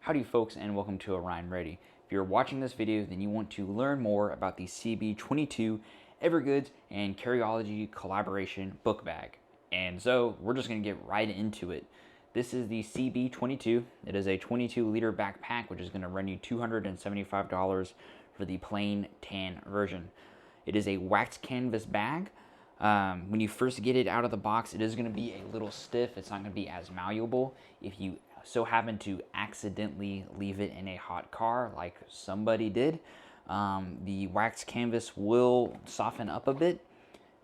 Howdy folks, and welcome to Orion Ready. If you're watching this video, then you want to learn more about the CB22 Evergoods and Carryology collaboration book bag. And so we're just going to get right into it. This is the CB22. It is a 22-liter backpack, which is going to run you $275 for the plain tan version. It is a waxed canvas bag. When you first get it out of the box, it is going to be a little stiff. It's not going to be as malleable. If you so happen to accidentally leave it in a hot car like somebody did, the waxed canvas will soften up a bit.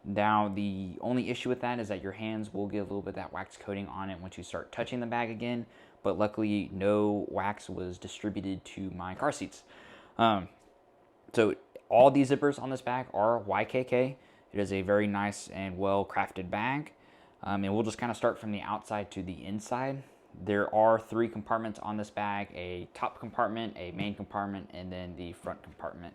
Now, the only issue with that is that your hands will get a little bit of that wax coating on it once you start touching the bag again, but luckily no wax was distributed to my car seats. So all these zippers on this bag are YKK. It is a very nice and well crafted bag, and we'll just kind of start from the outside to the inside. There are 3 compartments on this bag: a top compartment, a main compartment, and then the front compartment.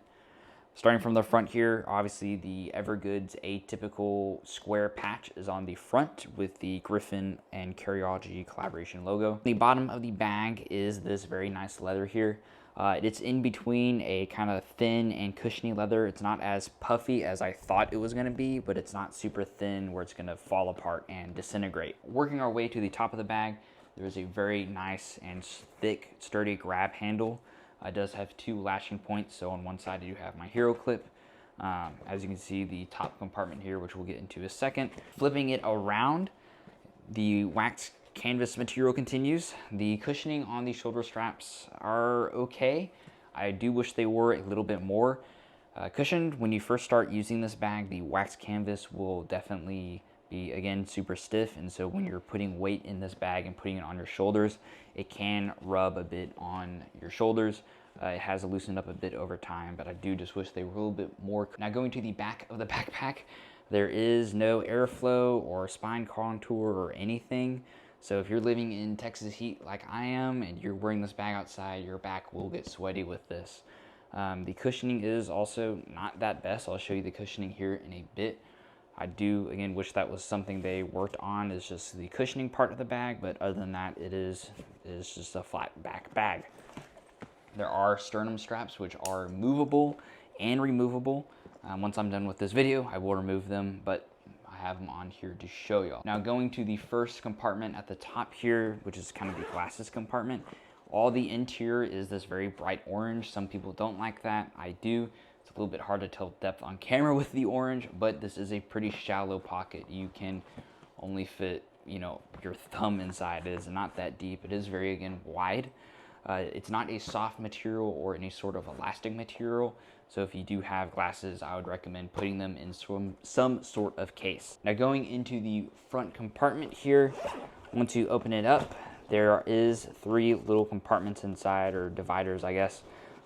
Starting from the front here, obviously the Evergoods atypical square patch is on the front with the Griffin and Carryology collaboration logo. The bottom of the bag is this very nice leather here. It's in between a kind of thin and cushiony leather. It's not as puffy as I thought it was going to be, but it's not super thin where it's going to fall apart and disintegrate. Working our way to the top of the bag, there's a very nice and thick, sturdy grab handle. It does have 2 latching points, so on one side you have my hero clip. As you can see, the top compartment here, which we'll get into in a second. Flipping it around, the waxed canvas material continues. The cushioning on the shoulder straps are okay. I do wish they were a little bit more cushioned. When you first start using this bag, the waxed canvas will definitely be, again, super stiff, and so when you're putting weight in this bag and putting it on your shoulders, it can rub a bit on your shoulders. It has loosened up a bit over time, but I do just wish they were a little bit more. Now, going to the back of the backpack, there is no airflow or spine contour or anything. So if you're living in Texas heat like I am and you're wearing this bag outside, your back will get sweaty with this. The cushioning is also not that best. I'll show you the cushioning here in a bit. I do, again, wish that was something they worked on, is just the cushioning part of the bag, but other than that, it is just a flat back bag. There are sternum straps, which are movable and removable. Once I'm done with this video, I will remove them, but I have them on here to show y'all. Now, going to the first compartment at the top here, which is kind of the glasses compartment, all the interior is this very bright orange. Some people don't like that. I do. It's a little bit hard to tell depth on camera with the orange, but this is a pretty shallow pocket. You can only fit, your thumb inside. It is not that deep. It is very, again, wide. It's not a soft material or any sort of elastic material. So if you do have glasses, I would recommend putting them in some sort of case. Now, going into the front compartment here, once you open it up, there is 3 little compartments inside, or dividers, I guess.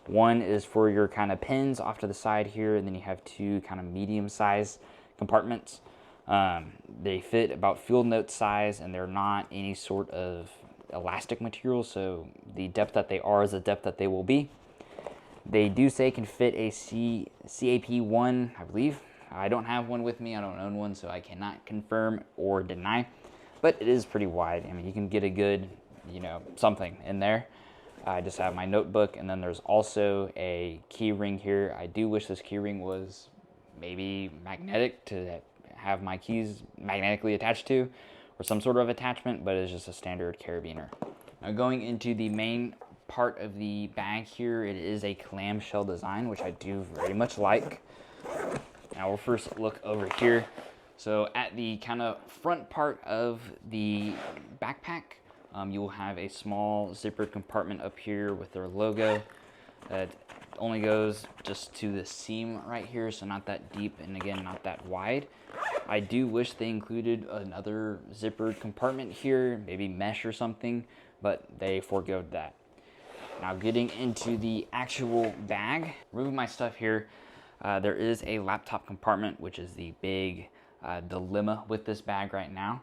One is for your kind of pins off to the side here, and then you have 2 kind of medium-sized compartments. They fit about field note size, and they're not any sort of elastic material, so the depth that they are is the depth that they will be. They do say can fit a CAP1, I believe. I don't have one with me. I don't own one, so I cannot confirm or deny, but it is pretty wide. I mean, you can get a good, something in there. I just have my notebook, and then there's also a key ring here. I do wish this key ring was maybe magnetic to have my keys magnetically attached to, or some sort of attachment, but it's just a standard carabiner. Now, going into the main part of the bag here, it is a clamshell design, which I do very much like. Now, we'll first look over here. So at the kind of front part of the backpack, you will have a small zippered compartment up here with their logo that only goes just to the seam right here, so not that deep, and again, not that wide. I do wish they included another zippered compartment here, maybe mesh or something, but they forgoed that. Now, getting into the actual bag, removing my stuff here, there is a laptop compartment, which is the big dilemma with this bag right now.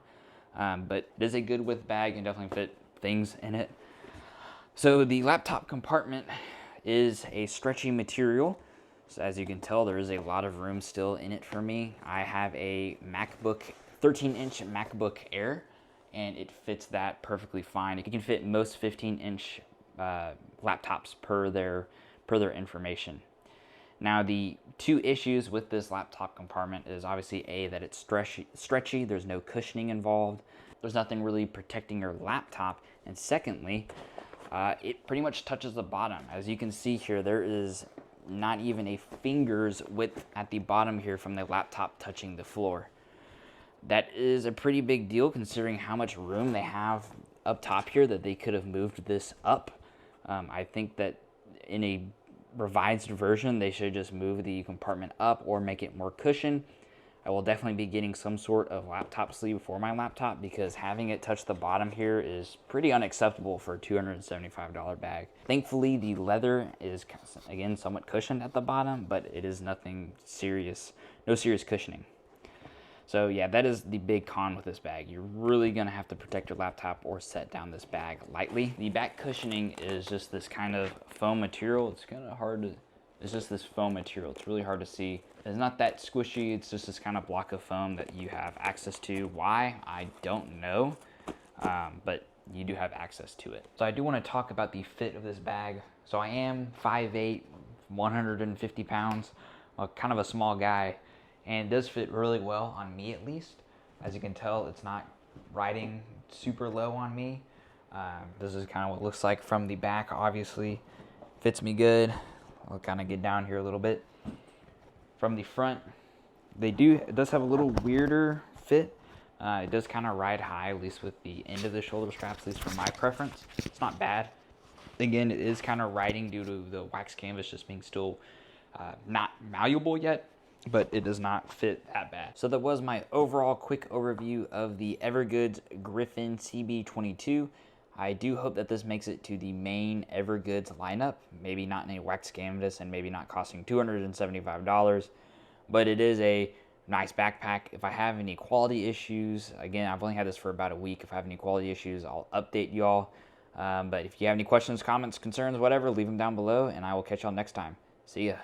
But it is a good width bag and definitely fit things in it. So the laptop compartment is a stretchy material. So as you can tell, there is a lot of room still in it for me. I have a 13-inch MacBook Air, and it fits that perfectly fine. It can fit most 15-inch laptops per their information. Now, the two issues with this laptop compartment is obviously that it's stretchy, there's no cushioning involved, there's nothing really protecting your laptop, and secondly, it pretty much touches the bottom. As you can see here, there is not even a finger's width at the bottom here from the laptop touching the floor. That is a pretty big deal considering how much room they have up top here that they could have moved this up. I think that in a revised version, they should just move the compartment up or make it more cushioned. I will definitely be getting some sort of laptop sleeve for my laptop because having it touch the bottom here is pretty unacceptable for a $275 bag. Thankfully, the leather is, again, somewhat cushioned at the bottom, but it is nothing serious, no serious cushioning. So yeah, that is the big con with this bag. You're really gonna have to protect your laptop or set down this bag lightly. The back cushioning is just this kind of foam material. It's kind of hard to, it's just this foam material. It's really hard to see. It's not that squishy. It's just this kind of block of foam that you have access to. Why? I don't know, but you do have access to it. So I do want to talk about the fit of this bag. So I am 5'8", 150 pounds, kind of a small guy. And it does fit really well on me, at least. As you can tell, it's not riding super low on me. This is kind of what it looks like from the back. Obviously, fits me good. I'll kind of get down here a little bit. From the front, it does have a little weirder fit. It does kind of ride high, at least with the end of the shoulder straps, at least for my preference. It's not bad. Again, it is kind of riding due to the wax canvas just being still not malleable yet, but it does not fit that bad. So that was my overall quick overview of the Evergoods Griffin CB22. I do hope that this makes it to the main Evergoods lineup, maybe not in a wax canvas and maybe not costing $275, but it is a nice backpack. If I have any quality issues, again, I've only had this for about a week. If I have any quality issues, I'll update y'all. But if you have any questions, comments, concerns, whatever, leave them down below and I will catch y'all next time. See ya.